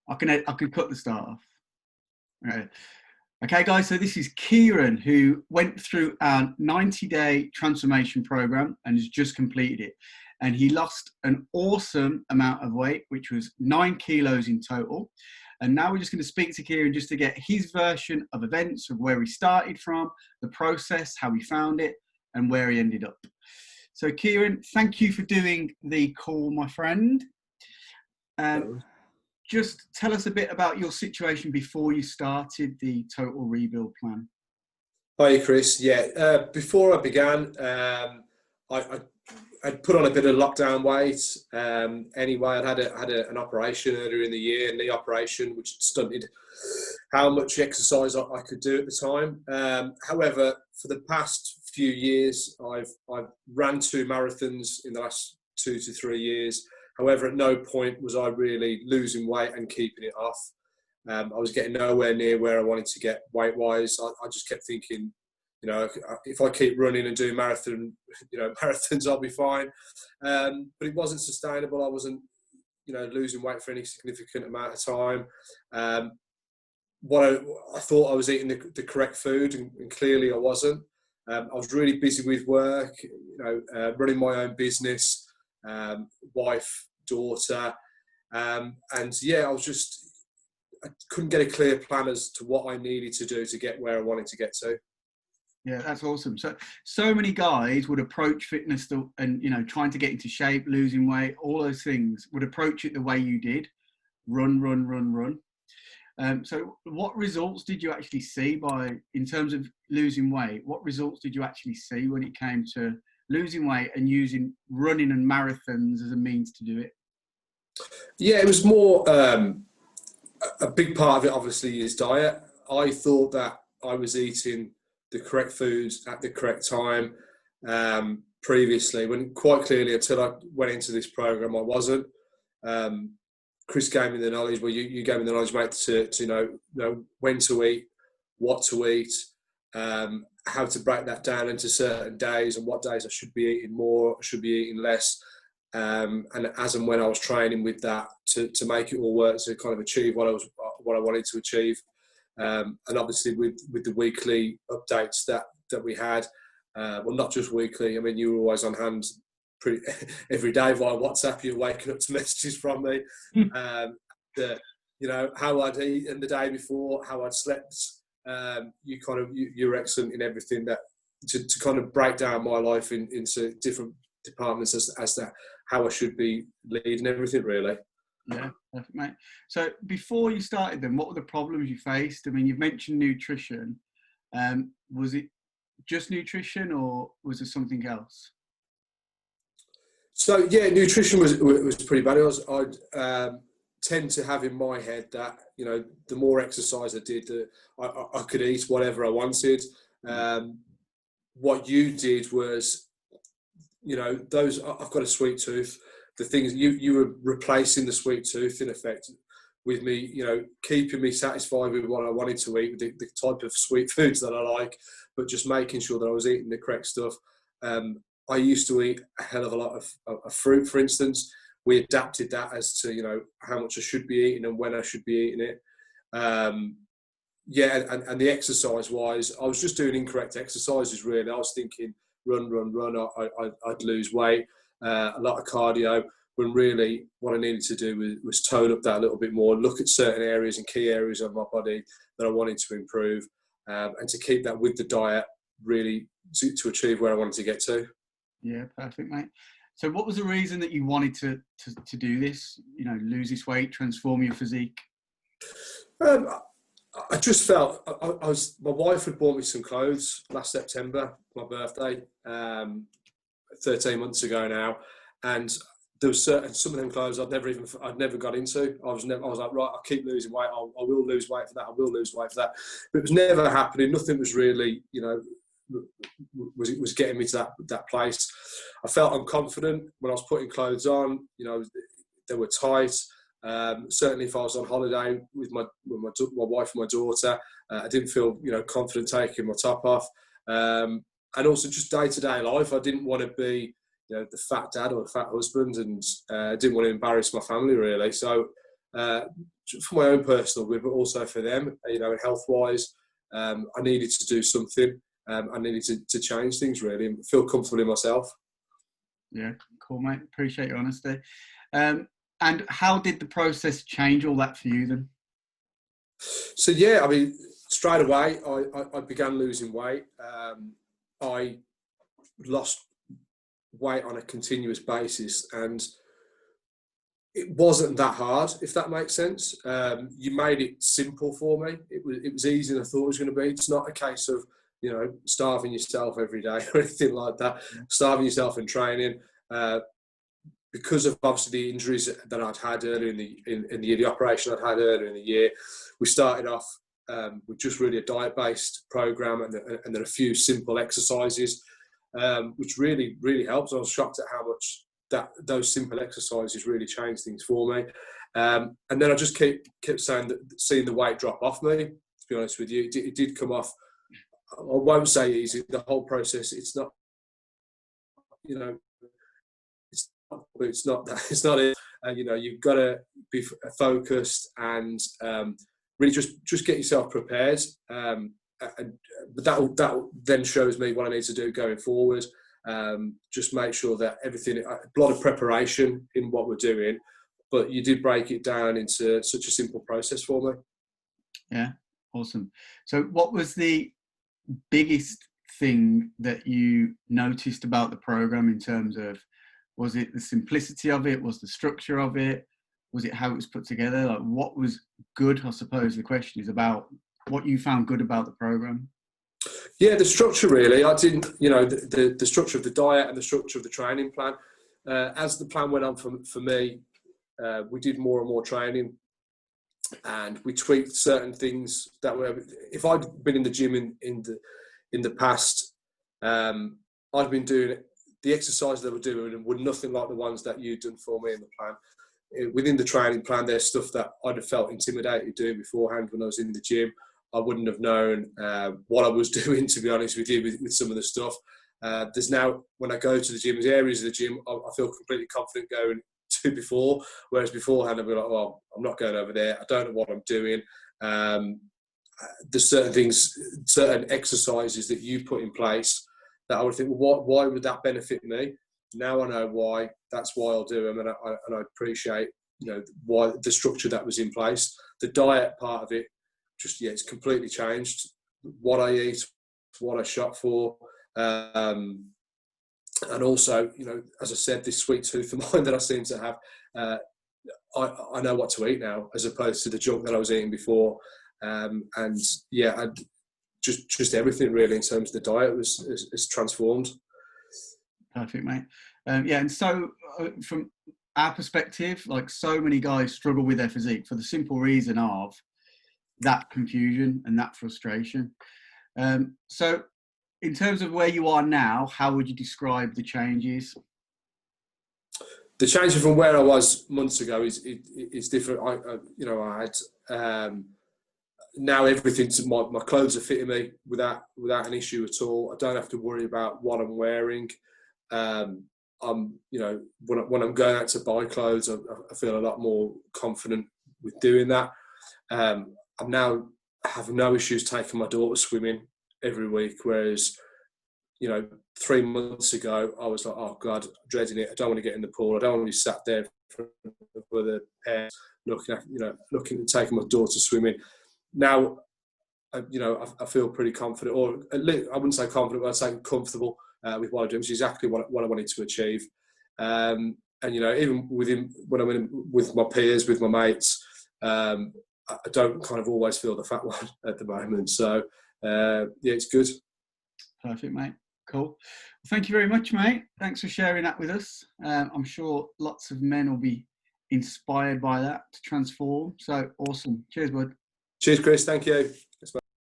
I can cut the start off. Right. Okay, guys, so this is Kieran, who went through our 90-day transformation program and has just completed it. And he lost an awesome amount of weight, which was 9 kilos in total. And now we're just going to speak to Kieran just to get his version of events, of where he started from, the process, how he found it, and where he ended up. So, Kieran, thank you for doing the call, my friend. Just tell us a bit about your situation before you started the Total Rebuild plan. Hi, Chris. Yeah, before I began, I'd put on a bit of lockdown weight. Anyway, I'd had an operation earlier in the year, knee operation, which stunted how much exercise I could do at the time. However, for the past few years, I've ran 2 marathons in the last 2 to 3 years. However, at no point was I really losing weight and keeping it off. I was getting nowhere near where I wanted to get weight-wise. I just kept thinking, if I keep running and doing marathons, I'll be fine. But it wasn't sustainable. I wasn't, losing weight for any significant amount of time. I thought I was eating the correct food, and clearly I wasn't. I was really busy with work, running my own business, wife, daughter, and yeah, I couldn't get a clear plan as to what I needed to do to get where I wanted to get to. Yeah, that's awesome. So many guys would approach fitness and trying to get into shape, losing weight, all those things, would approach it the way you did, run. So what results did you actually see in terms of losing weight? What results did you actually see when it came to losing weight and using running and marathons as a means to do it? Yeah, it was more, a big part of it obviously is diet. I thought that I was eating the correct foods at the correct time previously, when quite clearly until I went into this program I wasn't. Chris gave me the knowledge, you gave me the knowledge, mate, to know when to eat, what to eat, how to break that down into certain days and what days I should be eating more, I should be eating less. And as and when I was training with that to make it all work, to kind of achieve what I wanted to achieve. And obviously with the weekly updates that we had, well, not just weekly, I mean, you were always on hand pretty every day via WhatsApp. You're waking up to messages from me, how I'd eaten the day before, how I'd slept. You're excellent in everything that to kind of break down my life into different departments as to how I should be leading everything, really. Yeah, perfect, mate. So before you started then, what were the problems you faced? I mean, you've mentioned nutrition. Was it just nutrition or was there something else? So yeah, nutrition was pretty bad. I'd tend to have in my head that, the more exercise I did, I could eat whatever I wanted. What you did was, I've got a sweet tooth. The things you were replacing the sweet tooth in effect with me, keeping me satisfied with what I wanted to eat, the type of sweet foods that I like, but just making sure that I was eating the correct stuff. I used to eat a hell of a lot of fruit, for instance. We adapted that as to, how much I should be eating and when I should be eating it. And the exercise-wise, I was just doing incorrect exercises, really. I was thinking, run, I'd lose weight, a lot of cardio, when really what I needed to do was tone up that a little bit more, look at certain areas and key areas of my body that I wanted to improve, and to keep that with the diet, really, to achieve where I wanted to get to. Yeah, perfect, mate. So what was the reason that you wanted to do this, lose this weight, transform your physique? I just felt, my wife had bought me some clothes last September, my birthday, 13 months ago now. And there was some of them clothes I'd never got into. I was like, right, I'll keep losing weight. I will lose weight for that. I will lose weight for that. But it was never happening. Nothing was really, was getting me to that place. I felt unconfident when I was putting clothes on. They were tight. Certainly, if I was on holiday with my wife and my daughter, I didn't feel confident taking my top off. And also just day-to-day life, I didn't want to be the fat dad or the fat husband, and didn't want to embarrass my family, really. So for my own personal good, but also for them, and health-wise. I needed to do something. I needed to change things, really, and feel comfortable in myself. Yeah, cool, mate. Appreciate your honesty. And how did the process change all that for you then? So yeah, I mean, straight away, I began losing weight. I lost weight on a continuous basis, and it wasn't that hard, if that makes sense. You made it simple for me. It was easier than I thought it was going to be. It's not a case of starving yourself every day or anything like that. Starving yourself in training. Because of obviously the injuries that I'd had earlier in the year, the operation I'd had earlier in the year, we started off with just really a diet-based program and then a few simple exercises, which really, really helped. I was shocked at how much those simple exercises really changed things for me. And then I just kept seeing the weight drop off me. To be honest with you, it did come off. I won't say easy. The whole process, it's not, it's not that. It's not it. You've got to be focused and really just get yourself prepared. But that then shows me what I need to do going forward. Just make sure that everything, a lot of preparation in what we're doing, but you did break it down into such a simple process for me. Yeah, awesome. So what was the biggest thing that you noticed about the program in terms of, was it the simplicity of it? Was the structure of it? Was it how it was put together? Like, what was good? I suppose the question is about what you found good about the program. Yeah, the structure really. I didn't, the structure of the diet and the structure of the training plan. As the plan went on for me, we did more and more training, and we tweaked certain things that were. If I'd been in the gym in the past, I'd been doing the exercises that we're doing were nothing like the ones that you'd done for me in the plan. Within the training plan, there's stuff that I'd have felt intimidated doing beforehand when I was in the gym. I wouldn't have known what I was doing, to be honest with you, with some of the stuff. There's now, when I go to the gym, there's areas of the gym I feel completely confident going to before, whereas beforehand I'd be like, well, I'm not going over there. I don't know what I'm doing. There's certain things, certain exercises that you put in place that I would think, well, why would that benefit me? Now I know why. That's why I'll do them, and I appreciate why the structure that was in place. The diet part of it, it's completely changed. What I eat, what I shop for, and also, as I said, this sweet tooth of mine that I seem to have, I know what to eat now, as opposed to the junk that I was eating before. Just everything really in terms of the diet is transformed. Perfect, mate. And so from our perspective, like, so many guys struggle with their physique for the simple reason of that confusion and that frustration. So in terms of where you are now, how would you describe the changes? The changes from where I was months ago is different. I had now everything, my clothes are fitting me without an issue at all. I don't have to worry about what I'm wearing. When I'm going out to buy clothes, I feel a lot more confident with doing that. I now have no issues taking my daughter swimming every week, whereas 3 months ago I was like, oh God, dreading it. I don't want to get in the pool. I don't want to be sat there with a pair looking at taking my daughter swimming. Now, I feel pretty confident, or at least I wouldn't say confident, but I'd say comfortable with what I'm doing, which is exactly what I wanted to achieve. And even when I'm in with my peers, with my mates, I don't kind of always feel the fat one at the moment. So it's good. Perfect, mate. Cool. Well, thank you very much, mate. Thanks for sharing that with us. I'm sure lots of men will be inspired by that to transform. So awesome. Cheers, bud. Cheers, Chris. Thank you.